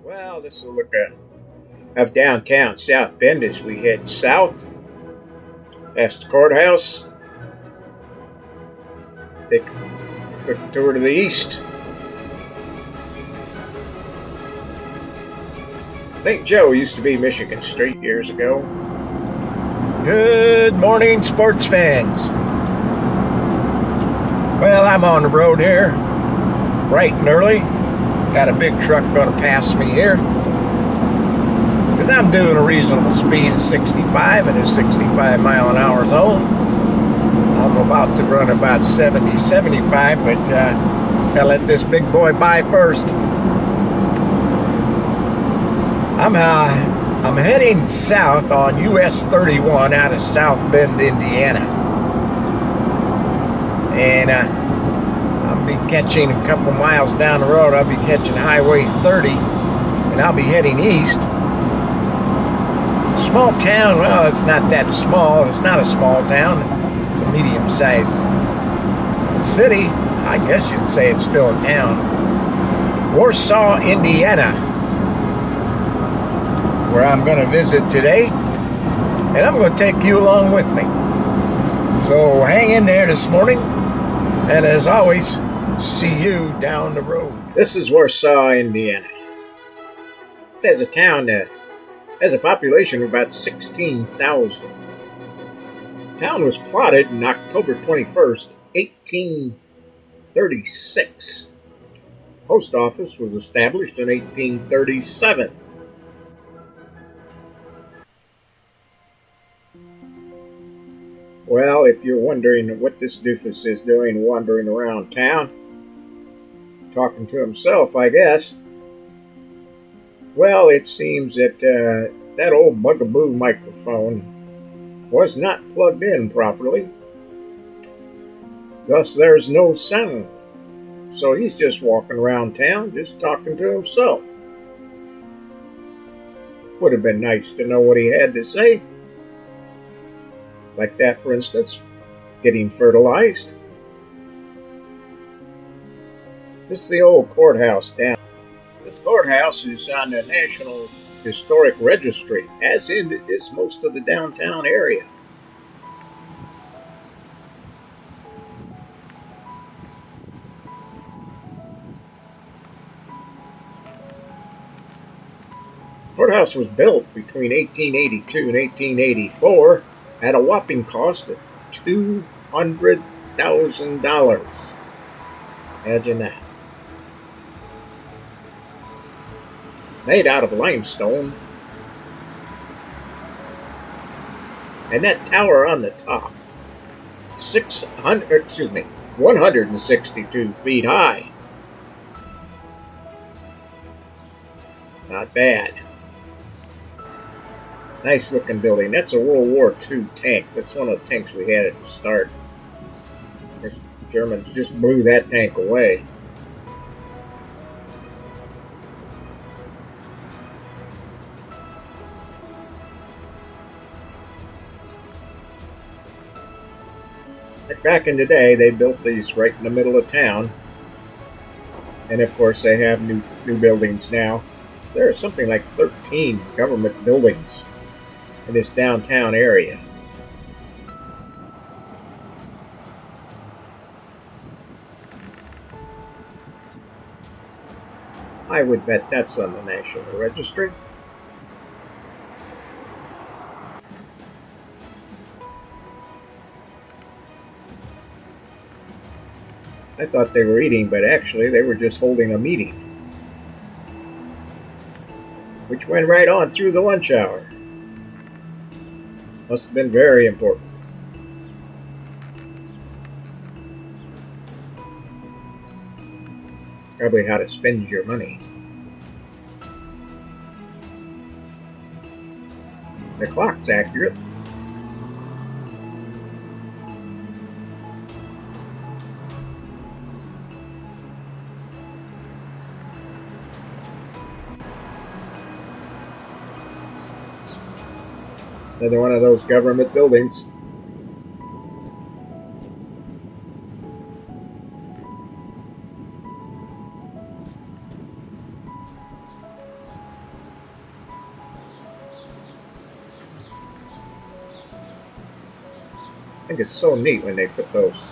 Well, this is a look of downtown South Bend as we head south past the courthouse. Take a quick tour to the east. St. Joe used to be Michigan Street years ago. Good morning, sports fans. Well, I'm on the road here, bright and early. Got a big truck going to pass me here because I'm doing a reasonable speed of 65 in a 65 mile an hour zone. I'm about to run about 70, 75, but gotta let this big boy by first. I'm heading south on US 31 out of South Bend, Indiana, and I'll be catching a couple miles down the road. I'll be catching Highway 30, and I'll be heading east. Small town, well, it's not that small. It's not a small town. It's a medium-sized city. I guess you'd say it's still a town. Warsaw, Indiana, where I'm going to visit today, and I'm going to take you along with me. So hang in there this morning, and as always, see you down the road. This is Warsaw, Indiana. It says a town that has a population of about 16,000. The town was plotted on October 21st, 1836. Post office was established in 1837. Well, if you're wondering what this doofus is doing wandering around town, talking to himself, I guess, well, it seems that that old bugaboo microphone was not plugged in properly. Thus, there's no sound. So he's just walking around town, just talking to himself. Would have been nice to know what he had to say. Like that, for instance, getting fertilized. This is the old courthouse down. This courthouse is on the National Historic Registry, as is most of the downtown area. The courthouse was built between 1882 and 1884 at a whopping cost of $200,000. Imagine that. Made out of limestone. And that tower on the top, 162 feet high. Not bad. Nice looking building. That's a World War II tank. That's one of the tanks we had at the start. The Germans just blew that tank away. Back in the day, they built these right in the middle of town. And of course, they have new buildings now. There are something like 13 government buildings in this downtown area. I would bet that's on the National Registry. I thought they were eating, but actually they were just holding a meeting, which went right on through the lunch hour. Must have been very important. Probably how to spend your money. The clock's accurate. Another one of those government buildings. I think it's so neat when they put those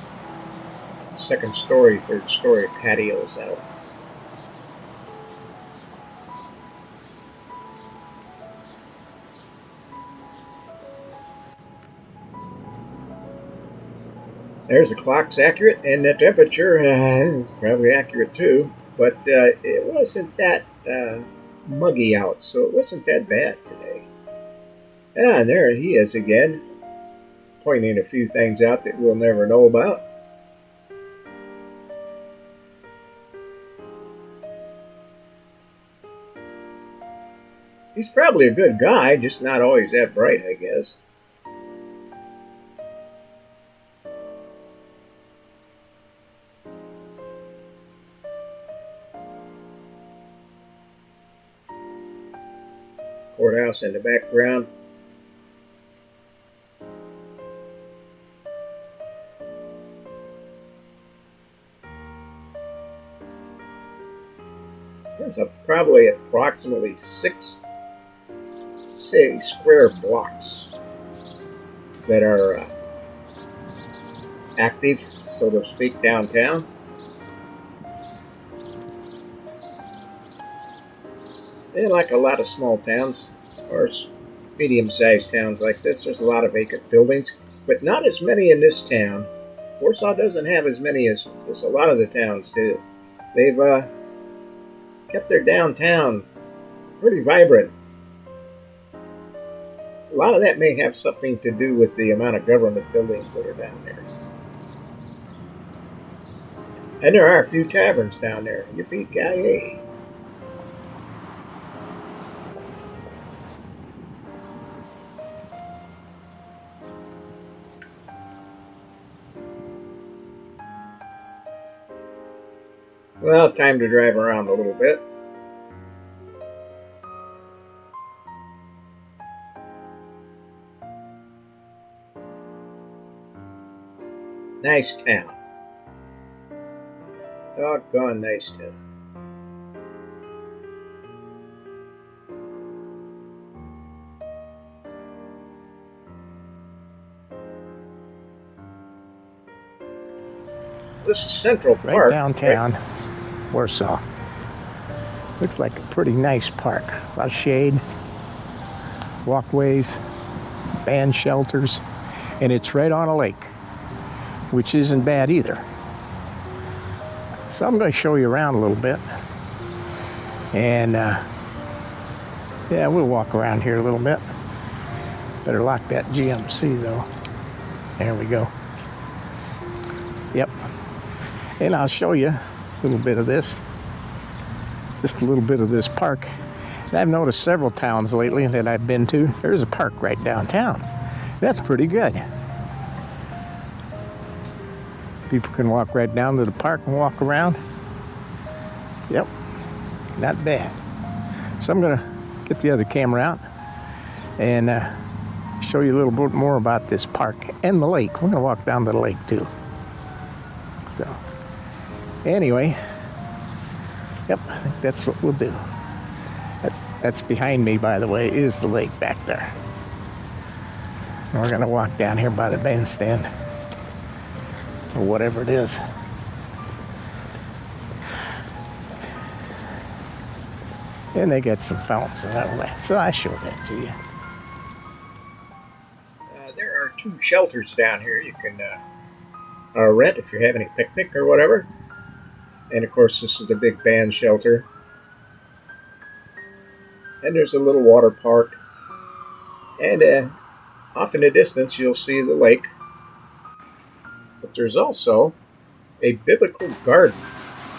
second story, third story patios out. There's the clock's accurate, and the temperature is probably accurate too. But it wasn't that muggy out, so it wasn't that bad today. And there he is again, pointing a few things out that we'll never know about. He's probably a good guy, just not always that bright, I guess. Courthouse in the background. There's probably approximately 6 square blocks that are active, so to speak, downtown. And like a lot of small towns or medium-sized towns like this, there's a lot of vacant buildings, but not as many in this town. Warsaw doesn't have as many as a lot of the towns do. They've kept their downtown pretty vibrant. A lot of that may have something to do with the amount of government buildings that are down there. And there are a few taverns down there. Yippee-ki-yay. Well, time to drive around a little bit. Nice town. Doggone nice town. This is Central Park. Right downtown, Warsaw. Looks like a pretty nice park. A lot of shade, walkways, band shelters, and it's right on a lake, which isn't bad either. So I'm going to show you around a little bit. And yeah, we'll walk around here a little bit. Better lock that GMC though. There we go. Yep. And I'll show you a little bit of this. Just a little bit of this park. And I've noticed several towns lately that I've been to, there's a park right downtown. That's pretty good. People can walk right down to the park and walk around. Yep, not bad. So I'm gonna get the other camera out and show you a little bit more about this park and the lake. We're gonna walk down to the lake too. So, anyway, yep, I think that's what we'll do. That's behind me, by the way, is the lake back there. And we're gonna walk down here by the bandstand, or whatever it is. And they got some fountains and that way, so I showed that to you. There are 2 shelters down here you can rent if you're having a picnic or whatever. And of course, this is the big band shelter. And there's a little water park. And off in the distance, you'll see the lake. But there's also a biblical garden,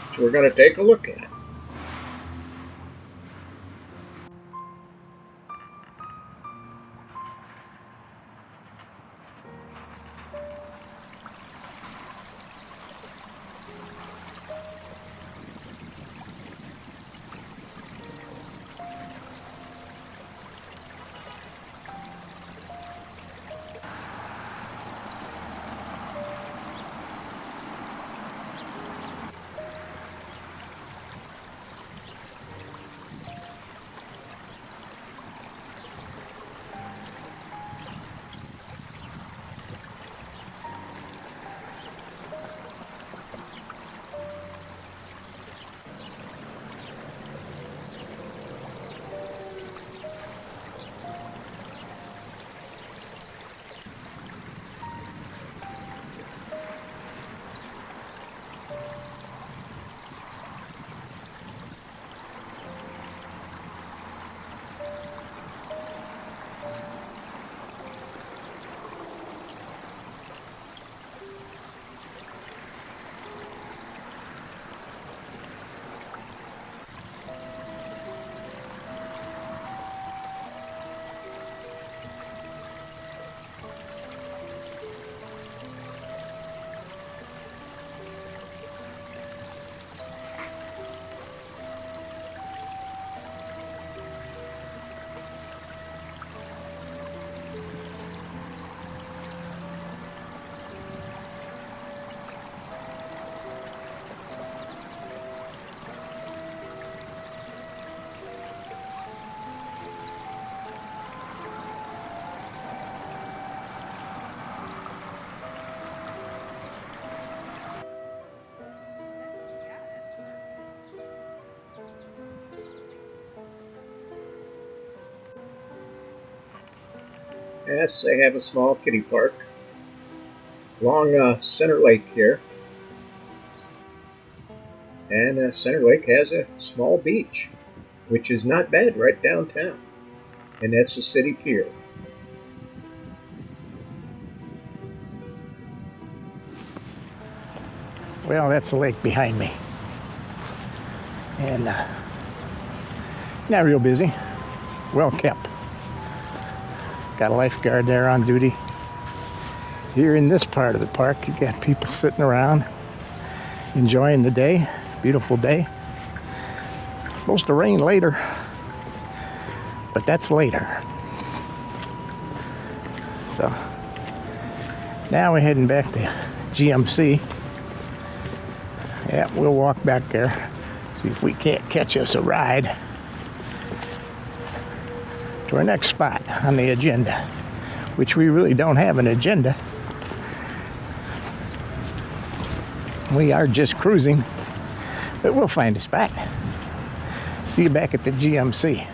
which we're going to take a look at. Yes, they have a small kiddie park along Center Lake here. And Center Lake has a small beach, which is not bad right downtown. And that's the city pier. Well, that's the lake behind me. And not real busy. Well kept. Got a lifeguard there on duty. Here in this part of the park, you got people sitting around enjoying the day. Beautiful day. Supposed to rain later, but that's later. So now we're heading back to GMC. Yeah, we'll walk back there, see if we can't catch us a ride to our next spot on the agenda, which we really don't have an agenda. We are just cruising, but we'll find a spot. See you back at the GMC.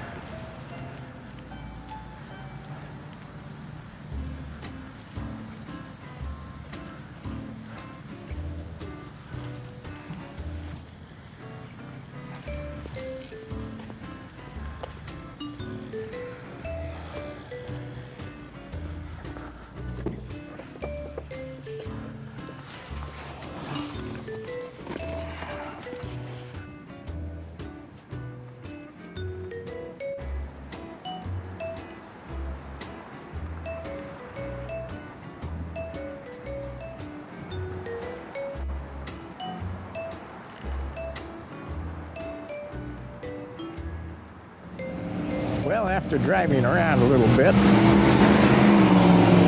Well, after driving around a little bit,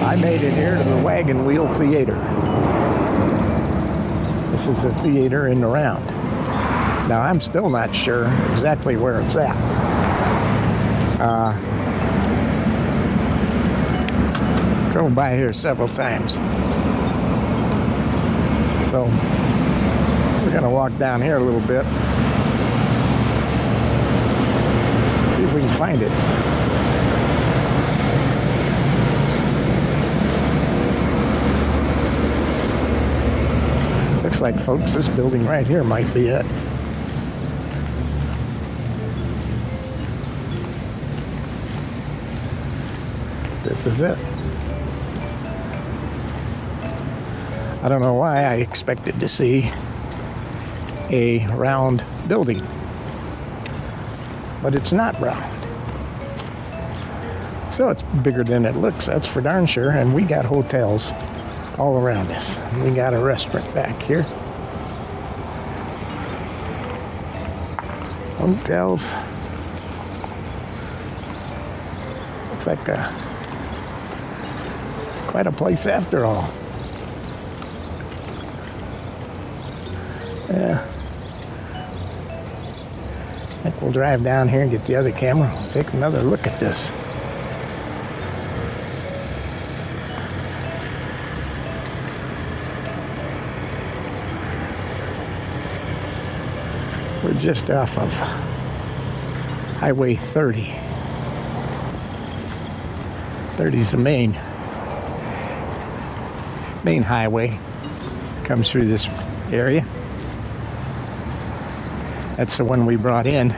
I made it here to the Wagon Wheel Theater. This is the theater in the round. Now, I'm still not sure exactly where it's at. Drove by here several times. So, we're going to walk down here a little bit. See if we can find it. Looks like, folks, this building right here might be it. This is it. I don't know why I expected to see a round building, but it's not round. So it's bigger than it looks, that's for darn sure. And we got hotels all around us. We got a restaurant back here. Hotels. Looks like quite a place after all. Yeah. I think we'll drive down here and get the other camera. We'll take another look at this. We're just off of Highway 30. 30 is the main highway. Comes through this area. That's the one we brought in.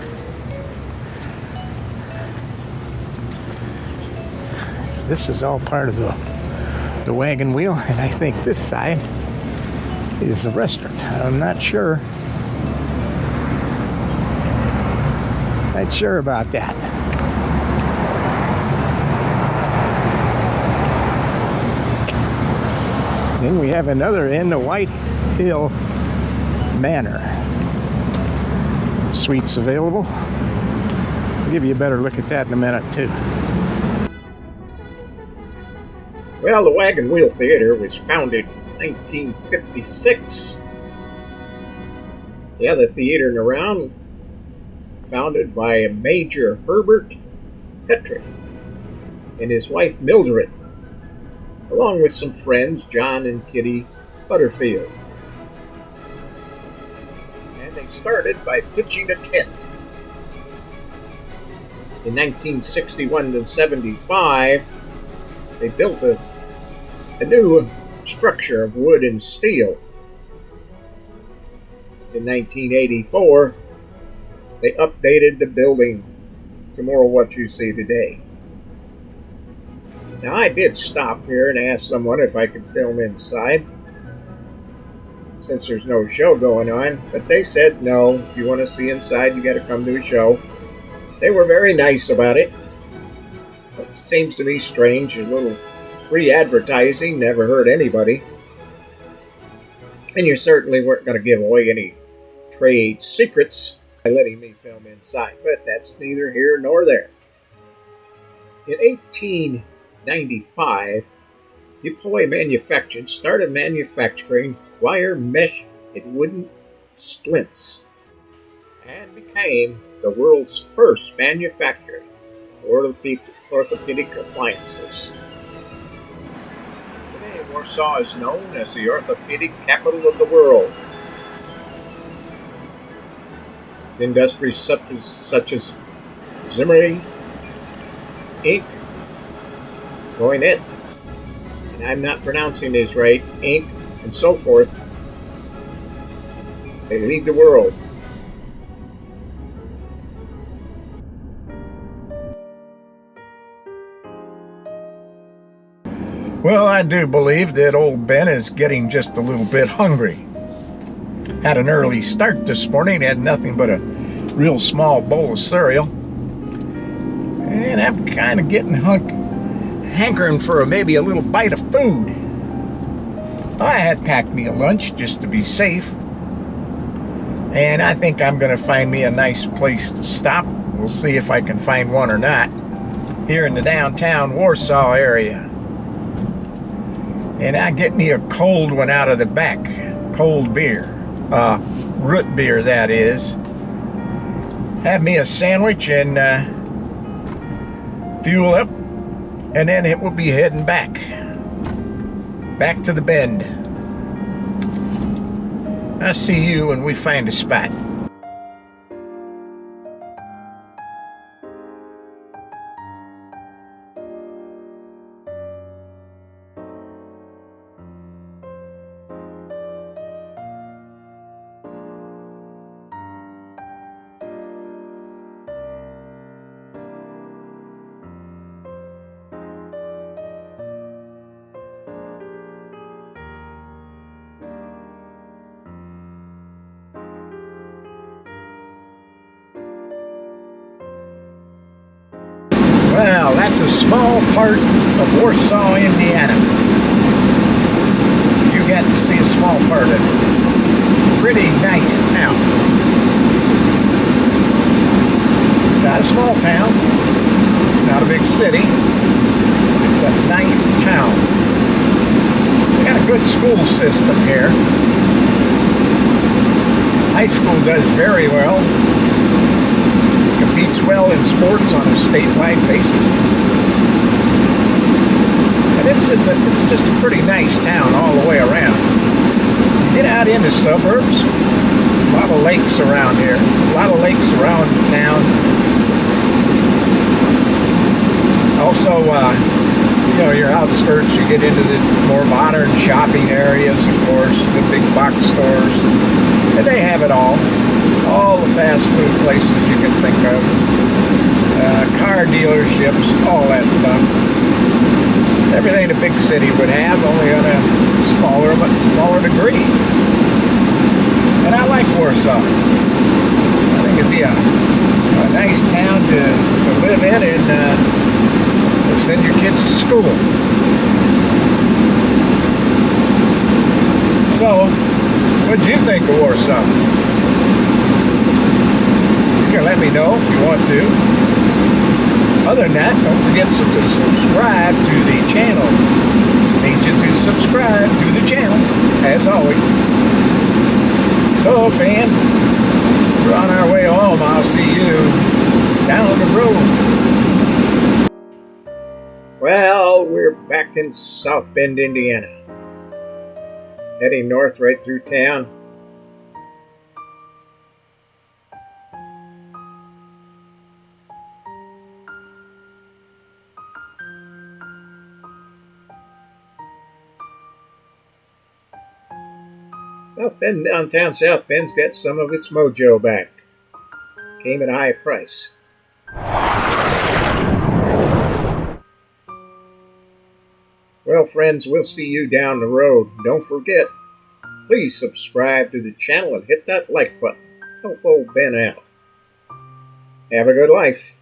This is all part of the wagon wheel, and I think this side is the restaurant. I'm not sure. Not sure about that. Then we have another inn, the White Hill Manor. Suites available. I'll give you a better look at that in a minute too. Well, the Wagon Wheel Theater was founded in 1956. Yeah, the theater in the round, founded by Major Herbert Petrie and his wife Mildred, along with some friends, John and Kitty Butterfield. And they started by pitching a tent. In 1961 and 75, they built a new structure of wood and steel. In 1984, they updated the building to more of what you see today. Now, I did stop here and ask someone if I could film inside, since there's no show going on, but they said no. If you want to see inside, you got to come to a show. They were very nice about it. It seems to me strange, a little free advertising never hurt anybody. And you certainly weren't going to give away any trade secrets by letting me film inside, but that's neither here nor there. In 1895, DuPont started manufacturing wire mesh and wooden splints and became the world's first manufacturer of orthopedic appliances. Today, Warsaw is known as the orthopedic capital of the world. Industries such as Zimmery, Inc., Goinet, and I'm not pronouncing this right, Inc., and so forth, they lead the world. Well, I do believe that old Ben is getting just a little bit hungry. Had an early start this morning, had nothing but a real small bowl of cereal. And I'm kind of getting hankering for maybe a little bite of food. I had packed me a lunch just to be safe. And I think I'm going to find me a nice place to stop. We'll see if I can find one or not. Here in the downtown Warsaw area. And I get me a cold one out of the back. Cold beer. Root beer, that is. Have me a sandwich and fuel up. And then it will be heading back. Back to the Bend. I'll see you when we find a spot. Well, that's a small part of Warsaw, Indiana. You got to see a small part of it. Pretty nice town. It's not a small town. It's not a big city. It's a nice town. We got a good school system here. High school does very well. Competes well in sports on a statewide basis. And it's just a pretty nice town all the way around. Get out into suburbs, a lot of lakes around here, a lot of lakes around town. Also, your outskirts, you get into the more modern shopping areas, of course, the big box stores, and they have it all the fast food places you can think of, car dealerships, all that stuff. Everything a big city would have, only on a smaller degree. And I like Warsaw. I think it'd be a nice town to live in and send your kids to school. So, what'd you think of Warsaw? You can let me know if you want to. Other than that, don't forget to subscribe to the channel. Need you to subscribe to the channel, as always. So, fans, we're on our way home. I'll see you down the road. Well, we're back in South Bend, Indiana. Heading north right through town. South Bend, downtown South Bend's got some of its mojo back. Came at a high price. Well, friends, we'll see you down the road. Don't forget, please subscribe to the channel and hit that like button. Help old Ben out. Have a good life.